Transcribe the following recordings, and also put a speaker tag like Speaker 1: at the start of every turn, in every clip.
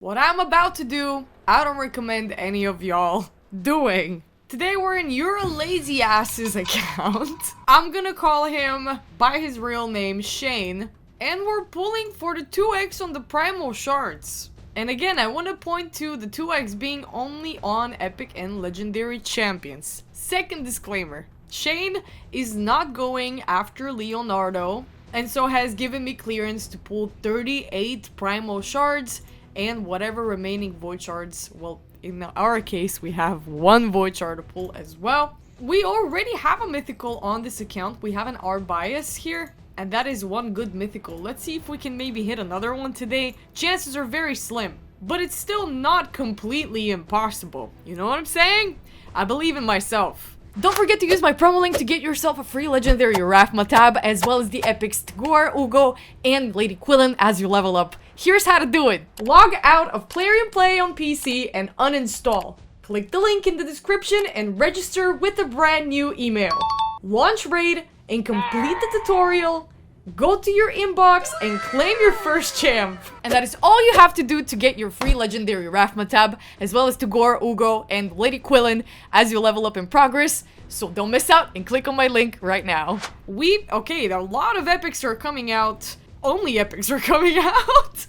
Speaker 1: What I'm about to do, I don't recommend any of y'all doing. Today we're in Your Lazy Ass's account. I'm gonna call him by his real name, Shane. And we're pulling for the 2x on the Primal shards. And again, I want to point to the 2x being only on Epic and Legendary Champions. Second disclaimer, Shane is not going after Leonardo, and so has given me clearance to pull 38 Primal shards and whatever remaining void shards. Well, in our case, we have one void shard to pull as well. We already have a mythical on this account. We have an R bias here, and that is one good mythical. Let's see if we can maybe hit another one today. Chances are very slim, but it's still not completely impossible. You know what I'm saying? I believe in myself. Don't forget to use my promo link to get yourself a free legendary Raphma tab, as well as the epics Takeover, Ugo, and Lady Quillen as you level up. Here's how to do it. Log out of Plarium Play on PC and uninstall. Click the link in the description and register with a brand new email. Launch raid and complete the tutorial. Go to your inbox and claim your first champ. And that is all you have to do to get your free legendary Raphma tab, as well as Takeover, Ugo, and Lady Quillen as you level up in progress. So don't miss out and click on my link right now. Okay, a lot of epics are coming out. Only epics are coming out.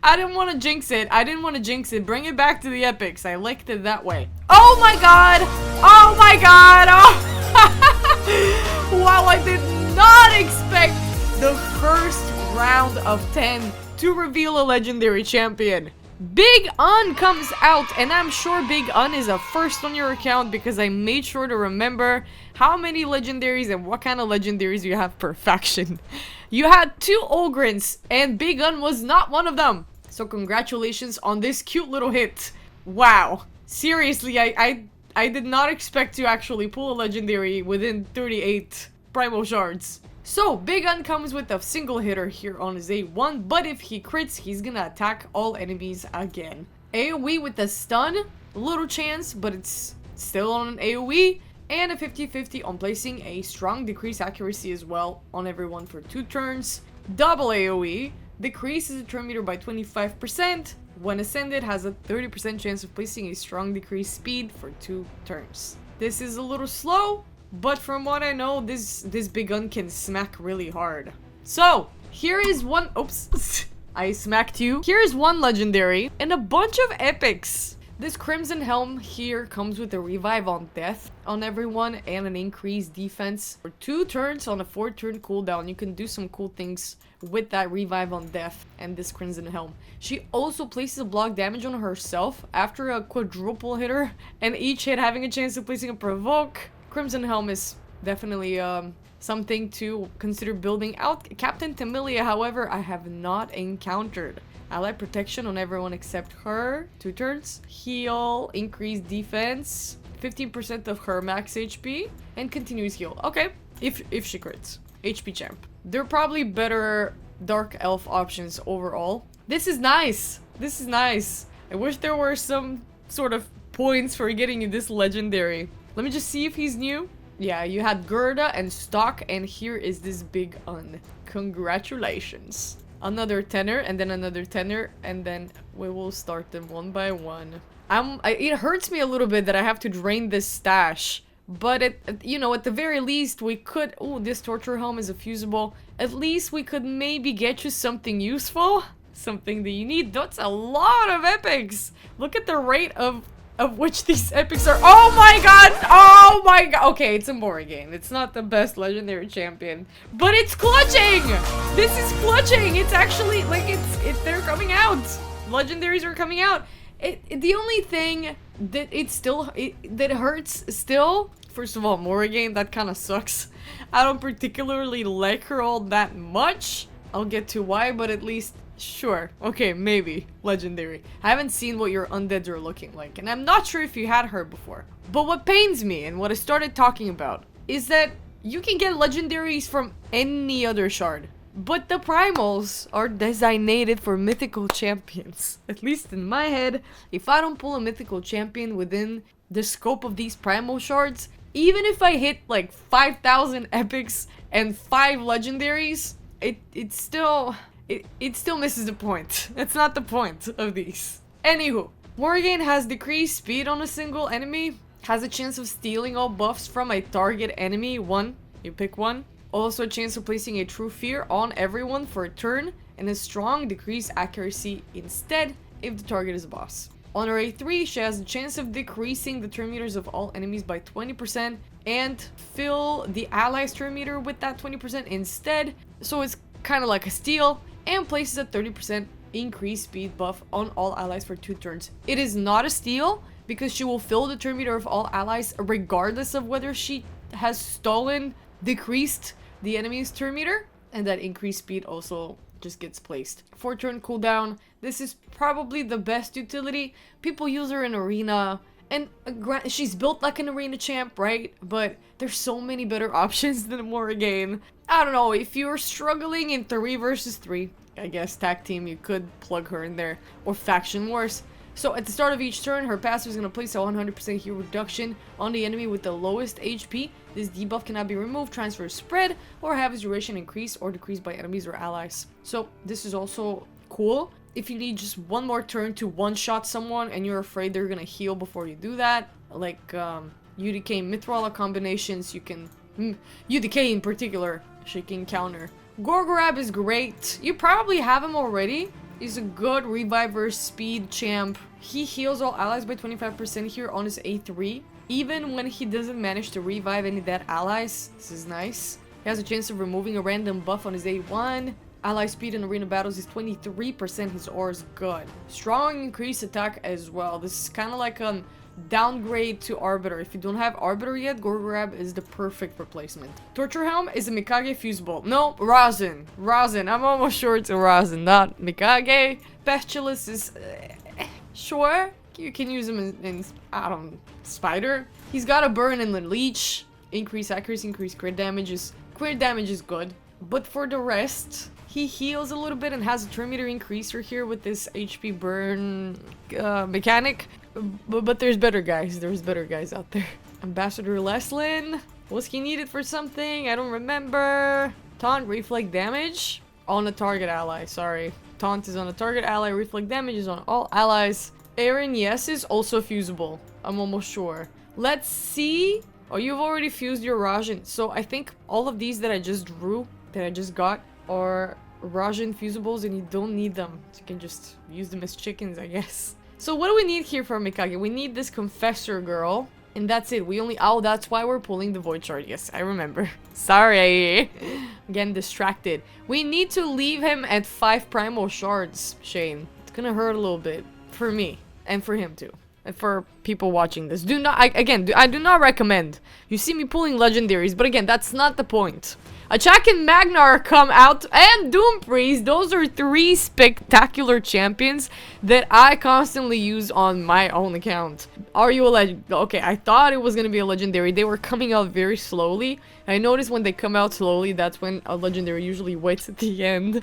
Speaker 1: I didn't want to jinx it. Bring it back to the epics. I liked it that way. Oh my god. Oh my god. Oh. Wow, I did not expect the first round of 10 to reveal a legendary champion. Big Un comes out, and I'm sure Big Un is a first on your account because I made sure to remember how many legendaries and what kind of legendaries you have per faction. You had 2 Ogrins, and Big Un was not one of them. So congratulations on this cute little hit. Wow. Seriously, I did not expect to actually pull a legendary within 38 Primal shards. So, Big Un comes with a single hitter here on his A1, but if he crits, he's gonna attack all enemies again. AoE with a stun, little chance, but it's still on an AoE, and a 50-50 on placing a strong decrease accuracy as well on everyone for 2 turns. Double AoE, decreases the turn meter by 25%, when ascended has a 30% chance of placing a strong decrease speed for 2 turns. This is a little slow, but from what I know, this Big Un can smack really hard. So, here is one... Oops. I smacked you. Here's one legendary and a bunch of epics. This Crimson Helm here comes with a revive on death on everyone and an increased defense for 2 turns on a 4-turn cooldown. You can do some cool things with that revive on death and this Crimson Helm. She also places a block damage on herself after a quadruple hitter, and each hit having a chance of placing a provoke. Crimson Helm is definitely something to consider building out. Captain Tamilia, however, I have not encountered. Ally protection on everyone except her. 2 turns. Heal, increased defense, 15% of her max HP, and continuous heal. Okay, if she crits. HP champ. There are probably better Dark Elf options overall. This is nice. This is nice. I wish there were some sort of points for getting you this legendary. Let me just see if he's new. Yeah, you had Gerda and Stock, and here is this Big Un. Congratulations. Another tenor, and then another tenor, and then we will start them one by one. It hurts me a little bit that I have to drain this stash, but you know, at the very least we could... Oh, this Torture Helm is a fusible. At least we could maybe get you something useful. Something that you need. That's a lot of epics. Look at the rate of which these epics are. Oh my god! Oh my god! Okay, it's a Morrigan. It's not the best legendary champion, but it's clutching! This is clutching! It's actually, like, they're coming out! Legendaries are coming out! The only thing that that hurts still, first of all, Morrigan, that kind of sucks. I don't particularly like her all that much. I'll get to why, but at least... Sure. Okay, maybe. Legendary. I haven't seen what your undeads are looking like, and I'm not sure if you had her before. But what pains me, and what I started talking about, is that you can get legendaries from any other shard. But the primals are designated for mythical champions. At least in my head, if I don't pull a mythical champion within the scope of these primal shards, even if I hit like 5,000 epics and 5 legendaries, it still misses the point. That's not the point of these. Anywho, Morrigan has decreased speed on a single enemy, has a chance of stealing all buffs from a target enemy, one, you pick one. Also a chance of placing a true fear on everyone for a turn, and a strong decreased accuracy instead if the target is a boss. On her A3, she has a chance of decreasing the turn meters of all enemies by 20% and fill the allies' turn meter with that 20% instead, so it's kind of like a steal, and places a 30% increased speed buff on all allies for 2 turns. It is not a steal because she will fill the turn meter of all allies regardless of whether she has stolen, decreased the enemy's turn meter, and that increased speed also just gets placed. 4-turn cooldown. This is probably the best utility. People use her in arena, and she's built like an arena champ, right? But there's so many better options than Morrigan. I don't know, if you're struggling in 3 versus 3, I guess tag team, you could plug her in there, or faction wars. So at the start of each turn, her passive is going to place a 100% heal reduction on the enemy with the lowest HP. This debuff cannot be removed, transferred, spread, or have its duration increased or decreased by enemies or allies. So this is also cool. If you need just one more turn to one-shot someone and you're afraid they're going to heal before you do that, like UDK Mithrala combinations, you can... UDK in particular, she can counter. Gorgorab is great. You probably have him already. He's a good reviver speed champ. He heals all allies by 25% here on his A3. Even when he doesn't manage to revive any dead allies. This is nice. He has a chance of removing a random buff on his A1. Ally speed in arena battles is 23%. His aura is good. Strong increased attack as well. This is kind of like a downgrade to Arbiter. If you don't have Arbiter yet, Gorgorab is the perfect replacement. Torture Helm is a Mikage fusible. No, Rosin. Rosin. I'm almost sure it's a Rosin, not Mikage. Pestilus is... sure. You can use him in I don't know, Spider. He's got a burn and the leech. Increase accuracy, increase crit damage is good. But for the rest, he heals a little bit and has a turn meter increaser here with this HP burn mechanic. But there's better guys. There's better guys out there. Ambassador Leslin. Was he needed for something? I don't remember. Taunt, reflect damage on a target ally. Sorry. Taunt is on a target ally. Reflect damage is on all allies. Aaron, yes, is also fusible. I'm almost sure. Let's see. Oh, you've already fused your Rajin. So I think all of these that I just drew, that I just got, are Rajin fusibles and you don't need them. You can just use them as chickens, I guess. So what do we need here for Mikage? We need this Confessor girl. And that's it. We only... Oh, that's why we're pulling the Void Shard. Yes, I remember. Sorry. Getting distracted. We need to leave him at 5 Primal Shards, Shane. It's gonna hurt a little bit. For me. And for him too. And for people watching this. I do not recommend. You see me pulling legendaries, but again, that's not the point. Achak and Magnar come out, and Doom Priest. Those are 3 spectacular champions that I constantly use on my own account. Are you a legend? Okay, I thought it was gonna be a legendary. They were coming out very slowly. I noticed when they come out slowly, that's when a legendary usually waits at the end.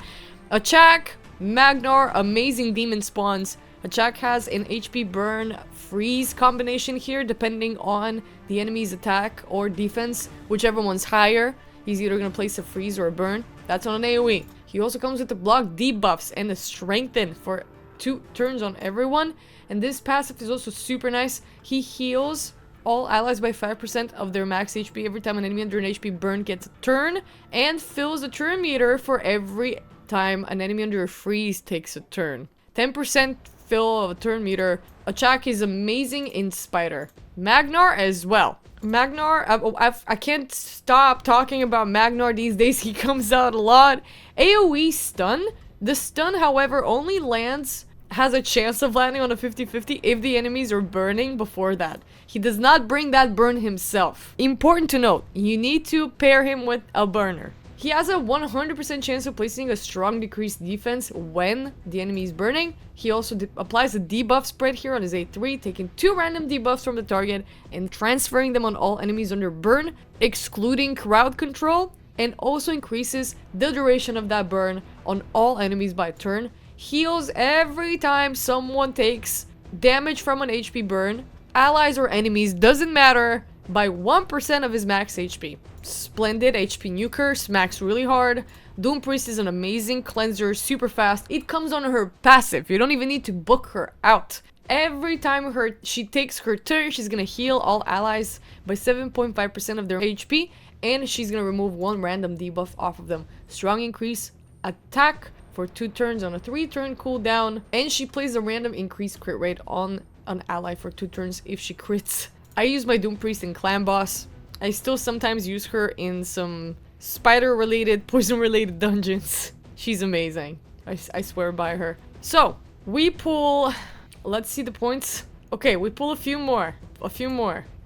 Speaker 1: Achak, Magnar, amazing demon spawns. Achak has an HP burn freeze combination here, depending on the enemy's attack or defense, whichever one's higher. He's either going to place a freeze or a burn. That's on an AoE. He also comes with the block debuffs and a strengthen for 2 turns on everyone. And this passive is also super nice. He heals all allies by 5% of their max HP every time an enemy under an HP burn gets a turn. And fills the turn meter for every time an enemy under a freeze takes a turn. 10% fill of a turn meter. Achak is amazing in Spider. Magnar as well. Magnar, I can't stop talking about Magnar these days. He comes out a lot. AoE stun. The stun, however, only has a chance of landing on a 50-50 if the enemies are burning before that. He does not bring that burn himself. Important to note, you need to pair him with a burner. He has a 100% chance of placing a strong decreased defense when the enemy is burning. He also applies a debuff spread here on his A3, taking 2 random debuffs from the target and transferring them on all enemies under burn, excluding crowd control, and also increases the duration of that burn on all enemies by turn. Heals every time someone takes damage from an HP burn. Allies or enemies, doesn't matter. by 1% of his max HP. Splendid. HP nuker, smacks really hard. Doom Priest is an amazing cleanser, super fast. It comes on her passive. You don't even need to book her out. Every time she takes her turn, she's gonna heal all allies by 7.5% of their HP, and she's gonna remove one random debuff off of them. Strong increase attack for 2 turns on a 3-turn cooldown, and she plays a random increased crit rate on an ally for 2 turns if she crits. I use my Doom Priest in Clan Boss. I still sometimes use her in some spider-related, poison-related dungeons. She's amazing. I swear by her. So, we pull... Let's see the points. Okay, we pull a few more.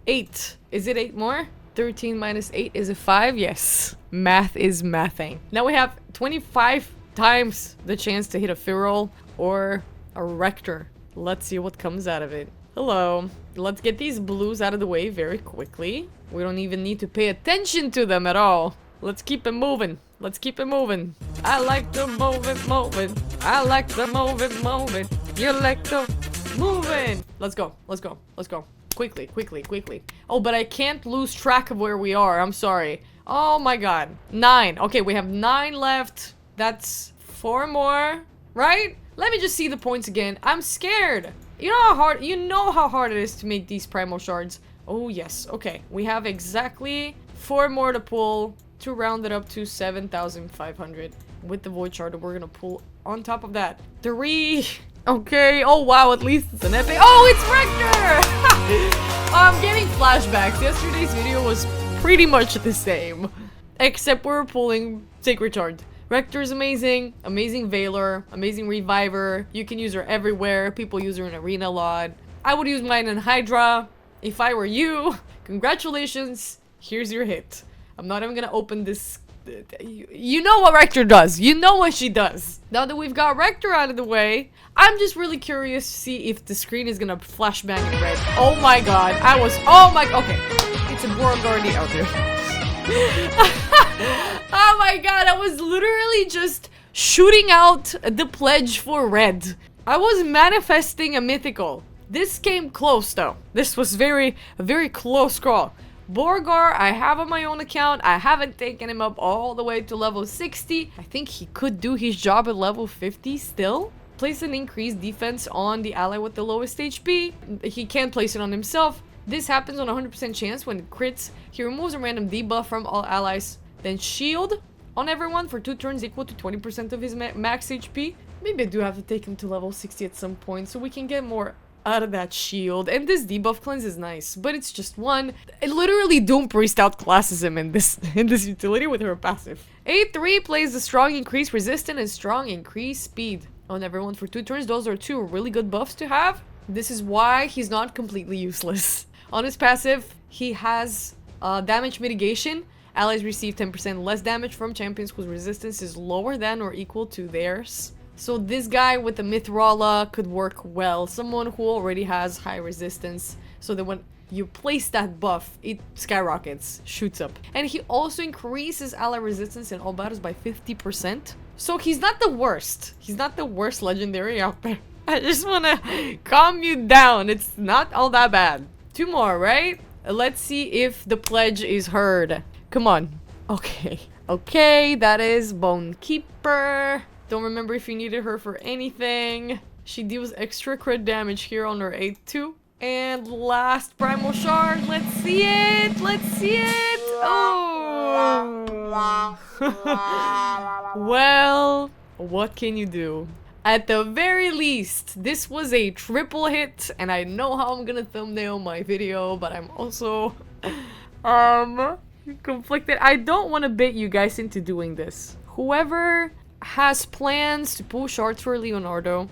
Speaker 1: 8. Is it 8 more? 13 minus 8, is it 5? Yes. Math is mathing. Now we have 25 times the chance to hit a Feral or a Rector. Let's see what comes out of it. Hello. Let's get these blues out of the way very quickly. We don't even need to pay attention to them at all. Let's keep it moving. Let's keep it moving. I like to move it. I like to move it. You like to move it. Let's go. Quickly. Oh, but I can't lose track of where we are. I'm sorry. Oh my god. 9. Okay, we have 9 left. That's 4 more. Right? Let me just see the points again. I'm scared. You know how hard it is to make these primal shards. Oh yes. Okay. We have exactly 4 more to pull to round it up to 7,500 with the void shard. We're gonna pull on top of that 3. Okay. Oh wow, at least it's an epic. Oh, it's Rector! I'm getting flashbacks. Yesterday's video was pretty much the same, except we're pulling Sacred Shard. Rector is amazing. Amazing Veiler. Amazing Reviver. You can use her everywhere. People use her in Arena a lot. I would use mine in Hydra if I were you. Congratulations. Here's your hit. I'm not even gonna open this. You know what Rector does. You know what she does. Now that we've got Rector out of the way, I'm just really curious to see if the screen is gonna flashbang in red. Oh my god. Okay. It's a Borgardi out there. Oh my god. I was literally just shooting out the pledge for red. I was manifesting a mythical. This came close though. This was a very close call. Borgar, I have on my own account. I haven't taken him up all the way to level 60. I think he could do his job at level 50 still. Place an increased defense on the ally with the lowest HP. He can't place it on himself. This happens on a 100% chance when it crits. He removes a random debuff from all allies. Then shield on everyone for 2 turns equal to 20% of his max HP. Maybe I do have to take him to level 60 at some point so we can get more out of that shield. And this debuff cleanse is nice, but it's just 1. It literally Doom Priest outclasses him in this utility with her passive. A3 plays the strong increase resistance and strong increase speed on everyone for 2 turns. Those are 2 really good buffs to have. This is why he's not completely useless. On his passive, he has damage mitigation. Allies receive 10% less damage from champions whose resistance is lower than or equal to theirs. So this guy with the Mithrala could work well. Someone who already has high resistance, so that when you place that buff, it skyrockets, shoots up. And he also increases ally resistance in all battles by 50%. So he's not the worst. He's not the worst legendary out there. I just want to calm you down. It's not all that bad. 2 more, right? Let's see if the pledge is heard. Come on. Okay. Okay, that is Bone Keeper. Don't remember if you needed her for anything. She deals extra crit damage here on her 8-2. And last Primal Shard. Let's see it. Let's see it. Oh. Well, what can you do? At the very least, this was a triple hit. And I know how I'm gonna thumbnail my video, but I'm also conflicted. I don't want to bait you guys into doing this. Whoever has plans to pull shards for Leonardo,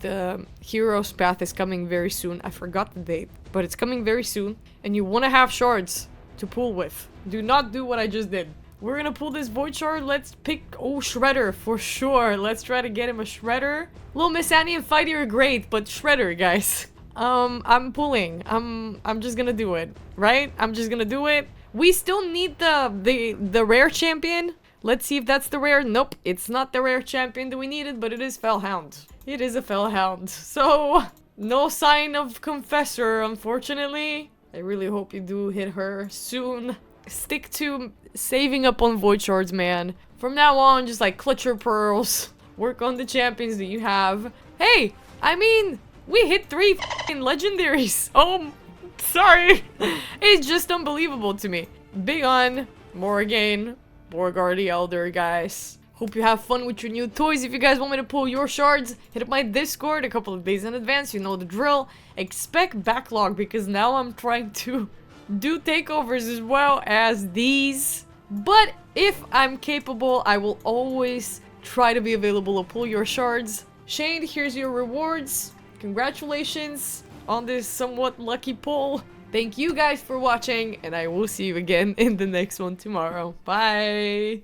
Speaker 1: the hero's path is coming very soon. I forgot the date, but it's coming very soon. And you want to have shards to pull with. Do not do what I just did. We're gonna pull this void shard. Let's pick, oh, Shredder for sure. Let's try to get him a Shredder. Little Miss Annie and Fighty are great, but Shredder, guys. I'm pulling. I'm just gonna do it, right? I'm just gonna do it. We still need the rare champion. Let's see if that's the rare. Nope, it's not the rare champion that we needed, but it is Fellhound. It is a Fellhound. So, no sign of Confessor, unfortunately. I really hope you do hit her soon. Stick to saving up on void shards, man. From now on, just like clutch your pearls. Work on the champions that you have. Hey, I mean, we hit 3 f***ing legendaries. Oh, sorry. It's just unbelievable to me. Big on, Morrigan, Borgar the Elder, guys. Hope you have fun with your new toys. If you guys want me to pull your shards, hit up my Discord a couple of days in advance. You know the drill. Expect backlog because now I'm trying to do takeovers as well as these. But if I'm capable, I will always try to be available to pull your shards. Shane, here's your rewards. Congratulations on this somewhat lucky pull. Thank you guys for watching, and I will see you again in the next one tomorrow. Bye!